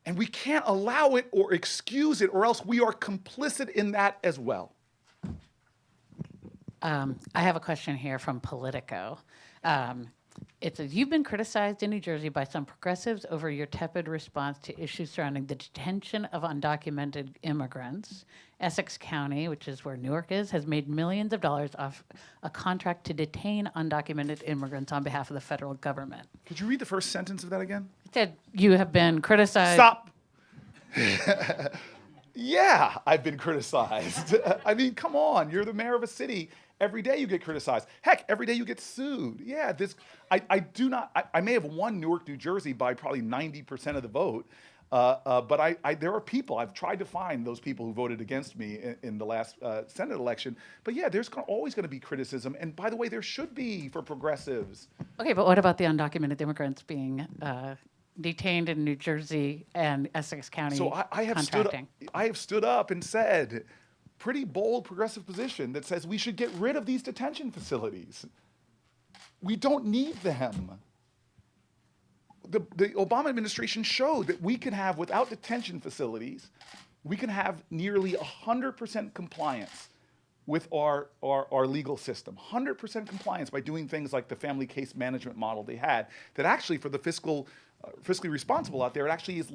And we can't allow it or excuse it, or else we are complicit in that as well. I have a question here from Politico. It says, you've been criticized in New Jersey by some progressives over your tepid response to issues surrounding the detention of undocumented immigrants. Essex County, which is where Newark is, has made millions of dollars off a contract to detain undocumented immigrants on behalf of the federal government. Could you read the first sentence of that again? It said, you have been criticized. Stop. Yeah, I've been criticized. I mean, come on. You're the mayor of a city. Every day you get criticized. Heck, every day you get sued. Yeah, I may have won Newark, New Jersey by probably 90% of the vote. But there are people, I've tried to find those people who voted against me in the last Senate election. But yeah, there's always going to be criticism. And by the way, there should be for progressives. Okay, but what about the undocumented immigrants being detained in New Jersey and Essex County So I have stood up and said, pretty bold progressive position that says we should get rid of these detention facilities. We don't need them. The Obama administration showed that we can have, without detention facilities, we can have nearly 100% compliance with our legal system. 100% compliance by doing things like the family case management model they had, that actually for the fiscally responsible out there, it actually is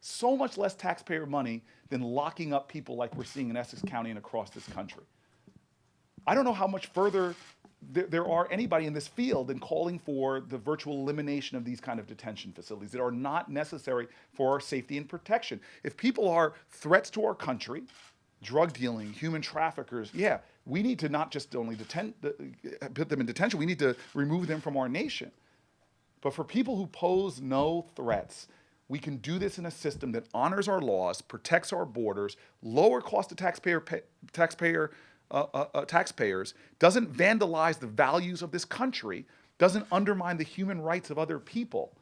so much less taxpayer money than locking up people like we're seeing in Essex County and across this country. I don't know how much further there are anybody in this field than calling for the virtual elimination of these kind of detention facilities that are not necessary for our safety and protection. If people are threats to our country, drug dealing, human traffickers, yeah, we need to not just only put them in detention, we need to remove them from our nation. But for people who pose no threats, we can do this in a system that honors our laws, protects our borders, lower cost to taxpayers, doesn't vandalize the values of this country, doesn't undermine the human rights of other people.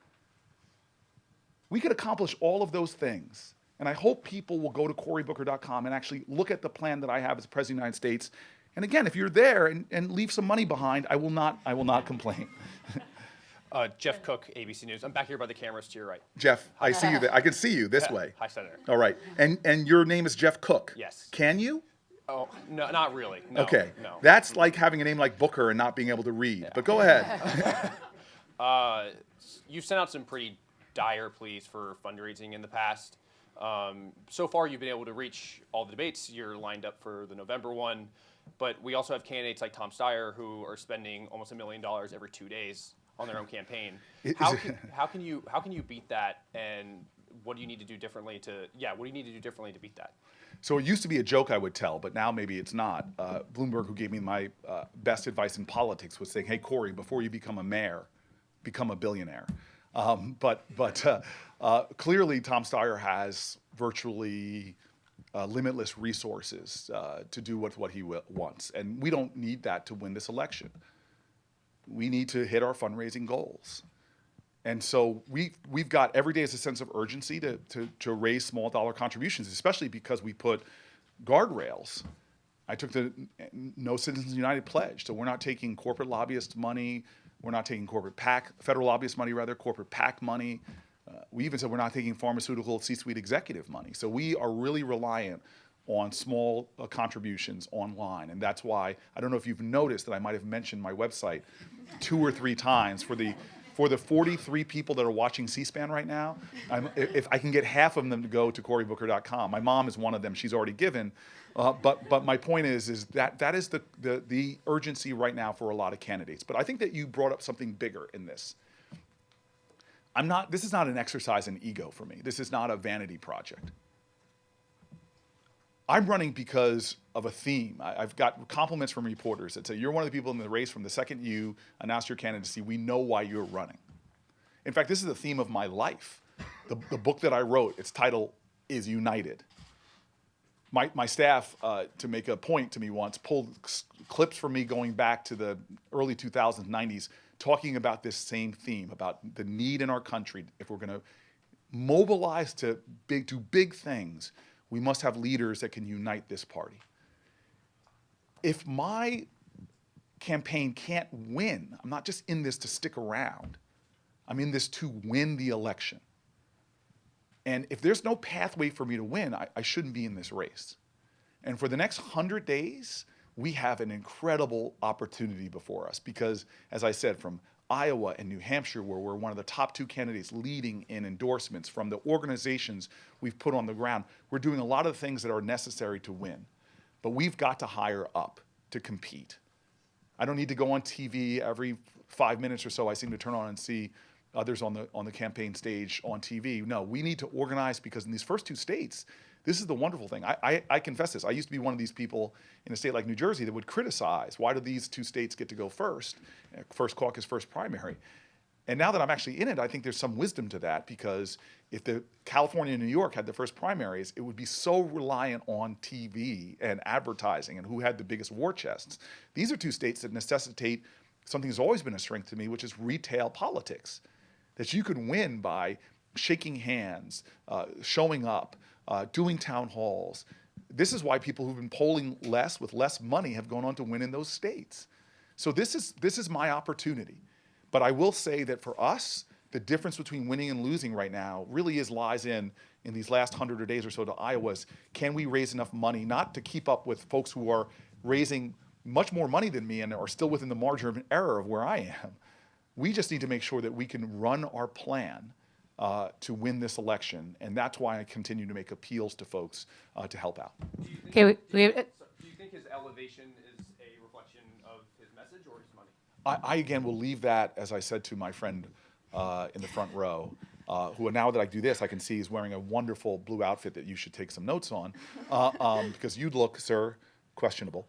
We could accomplish all of those things. And I hope people will go to CoryBooker.com and actually look at the plan that I have as President of the United States. And again, if you're there and leave some money behind, I will not complain. Jeff Cook, ABC News. I'm back here by the cameras to your right. Jeff, I see you. I can see you this way. Hi, Senator. All right. And your name is Jeff Cook? Yes. Can you? Oh, no, not really. No, Okay. No. That's like having a name like Booker and not being able to read. Yeah. But go ahead. You've sent out some pretty dire pleas for fundraising in the past. So far, you've been able to reach all the debates. You're lined up for the November one. But we also have candidates like Tom Steyer who are spending almost $1 million every 2 days on their own campaign. How can you beat that, and what do you need to do differently to beat that? So it used to be a joke I would tell, but now maybe it's not. Bloomberg, who gave me my best advice in politics, was saying, "Hey, Cory, before you become a mayor, become a billionaire." But clearly, Tom Steyer has virtually limitless resources to do what he wants, and we don't need that to win this election. We need to hit our fundraising goals. And so we've got every day as a sense of urgency to raise small dollar contributions, especially because we put guardrails. I took the No Citizens United pledge. So we're not taking corporate lobbyist money. We're not taking federal lobbyist money, corporate PAC money. We even said we're not taking pharmaceutical C-suite executive money. So we are really reliant on small contributions online. And that's why, I don't know if you've noticed that I might have mentioned my website 2 or 3 times for the 43 people that are watching C-SPAN right now. If I can get half of them to go to CoryBooker.com. My mom is one of them. She's already given. But my point is that is the urgency right now for a lot of candidates. But I think that you brought up something bigger in this. This is not an exercise in ego for me. This is not a vanity project. I'm running because of a theme. I've got compliments from reporters that say, you're one of the people in the race from the second you announced your candidacy. We know why you're running. In fact, this is the theme of my life. The book that I wrote, its title is United. My staff, to make a point to me once, pulled clips from me going back to the early 2000s, 90s, talking about this same theme, about the need in our country. If we're going to mobilize to do big things, we must have leaders that can unite this party. If my campaign can't win, I'm not just in this to stick around. I'm in this to win the election. And if there's no pathway for me to win, I shouldn't be in this race. And for the next 100 days, we have an incredible opportunity before us because, as I said, from Iowa and New Hampshire, where we're one of the top 2 candidates leading in endorsements from the organizations we've put on the ground, we're doing a lot of the things that are necessary to win. But we've got to hire up to compete. I don't need to go on TV every 5 minutes or so. I seem to turn on and see others on the campaign stage on TV. No, we need to organize because in these first 2 states, this is the wonderful thing. I confess this. I used to be one of these people in a state like New Jersey that would criticize, why do these 2 states get to go first? First caucus, first primary. And now that I'm actually in it, I think there's some wisdom to that because if the California and New York had the first primaries, it would be so reliant on TV and advertising and who had the biggest war chests. These are 2 states that necessitate something that's always been a strength to me, which is retail politics. That you can win by shaking hands, showing up, doing town halls. This is why people who've been polling less with less money have gone on to win in those states. So this is my opportunity. But I will say that for us, the difference between winning and losing right now really lies in these last 100 days or so to Iowa's, can we raise enough money, not to keep up with folks who are raising much more money than me and are still within the margin of error of where I am. We just need to make sure that we can run our plan to win this election, and that's why I continue to make appeals to folks to help out. Okay, Do you think his elevation is a reflection of his message or his money? I again will leave that, as I said to my friend in the front row, who now that I do this, I can see he's wearing a wonderful blue outfit that you should take some notes on, because you'd look, sir, questionable.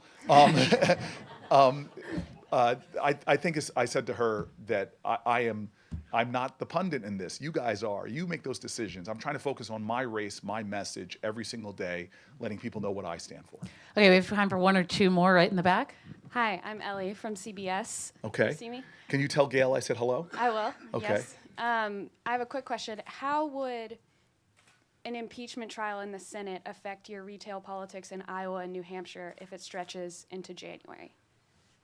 I think as I said to her that I'm not the pundit in this. You guys are. You make those decisions. I'm trying to focus on my race, my message every single day, letting people know what I stand for. Okay, we have time for 1 or 2 more right in the back. Hi, I'm Ellie from CBS. Okay. You see me? Can you tell Gail I said hello? I will. Okay. Yes. I have a quick question. How would an impeachment trial in the Senate affect your retail politics in Iowa and New Hampshire if it stretches into January?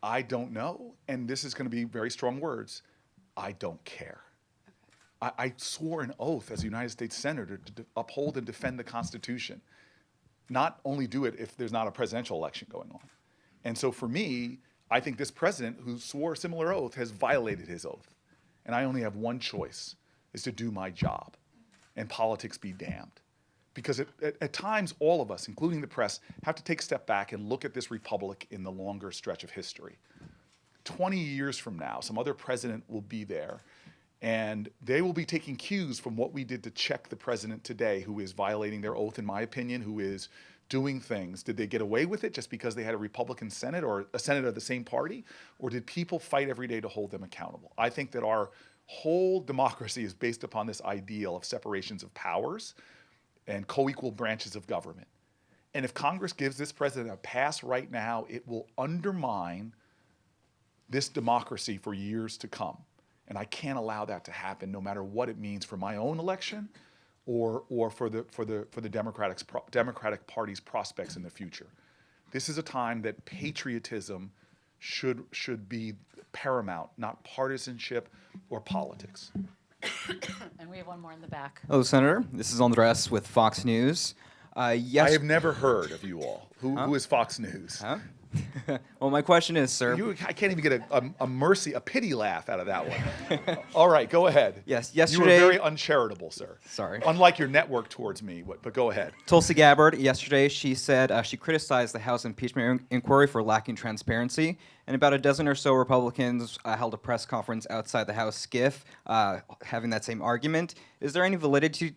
I don't know, and this is going to be very strong words. I don't care. I swore an oath as a United States Senator to uphold and defend the Constitution, not only do it if there's not a presidential election going on. And so for me, I think this president who swore a similar oath has violated his oath. And I only have one choice, is to do my job, and politics be damned. Because at times, all of us, including the press, have to take a step back and look at this republic in the longer stretch of history. 20 years from now, some other president will be there, and they will be taking cues from what we did to check the president today, who is violating their oath, in my opinion, who is doing things. Did they get away with it just because they had a Republican Senate or a Senate of the same party? Or did people fight every day to hold them accountable? I think that our whole democracy is based upon this ideal of separations of powers and co-equal branches of government. And if Congress gives this president a pass right now, it will undermine this democracy for years to come. And I can't allow that to happen, no matter what it means for my own election or for the Democratic Party's prospects in the future. This is a time that patriotism should be paramount, not partisanship or politics. And we have 1 more in the back. Hello, Senator. This is Andres with Fox News. I have never heard of you all. Who is Fox News? Huh? Well, my question is, sir. I can't even get a pity laugh out of that one. All right, go ahead. Yes, You were yesterday. very uncharitable, sir. Sorry. Unlike your network towards me, but go ahead. Tulsi Gabbard, yesterday, she said she criticized the House impeachment inquiry for lacking transparency. And about a dozen or so Republicans held a press conference outside the House SCIF having that same argument. Is there any validity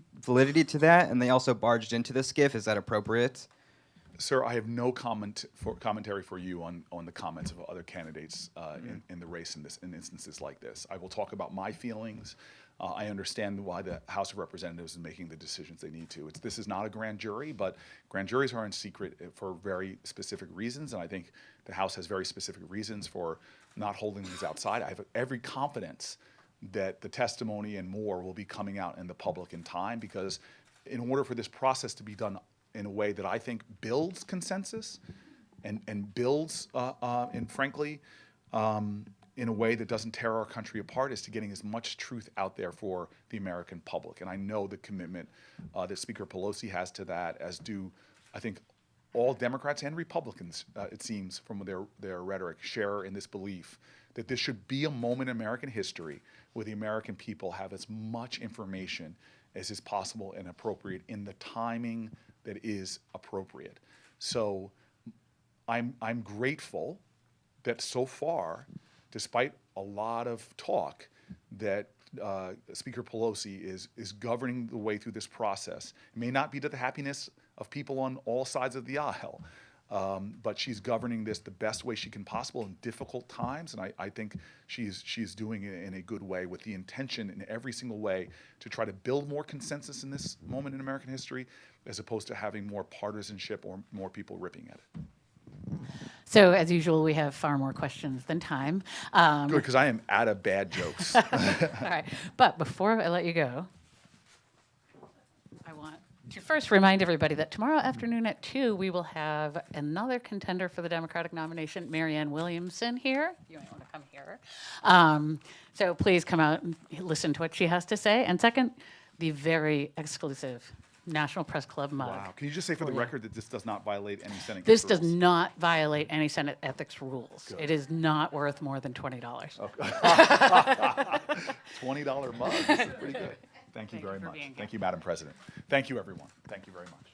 to that? And they also barged into the SCIF. Is that appropriate? Sir, I have no commentary for you on the comments of other candidates in the race in instances like this. I will talk about my feelings. I understand why the House of Representatives is making the decisions they need to. This is not a grand jury, but grand juries are in secret for very specific reasons, and I think the House has very specific reasons for not holding these outside. I have every confidence that the testimony and more will be coming out in the public in time, because in order for this process to be done in a way that I think builds consensus and builds, and frankly, in a way that doesn't tear our country apart, is to getting as much truth out there for the American public. And I know the commitment that Speaker Pelosi has to that, as do, I think, all Democrats and Republicans, it seems from their rhetoric, share in this belief that this should be a moment in American history where the American people have as much information as is possible and appropriate in the timing that is appropriate. So I'm grateful that so far, despite a lot of talk, that Speaker Pelosi is governing the way through this process. It may not be to the happiness of people on all sides of the aisle, but she's governing this the best way she can possible in difficult times, and I think she's doing it in a good way with the intention in every single way to try to build more consensus in this moment in American history, as opposed to having more partisanship or more people ripping at it. So, as usual, we have far more questions than time. Good, because I am out of bad jokes. All right. But before I let you go, I want to first remind everybody that tomorrow afternoon at 2, we will have another contender for the Democratic nomination, Marianne Williamson, here. You might want to come here. So please come out and listen to what she has to say. And second, the very exclusive National Press Club mug. Wow. Can you just say for the record that this does not violate any Senate This rules? does not violate any Senate ethics rules. Good. It is not worth more than $20. Okay. $20 mug. This is pretty good. Thank you Thank you very for much. being here. Thank you, Madam President. Thank you, everyone. Thank you very much.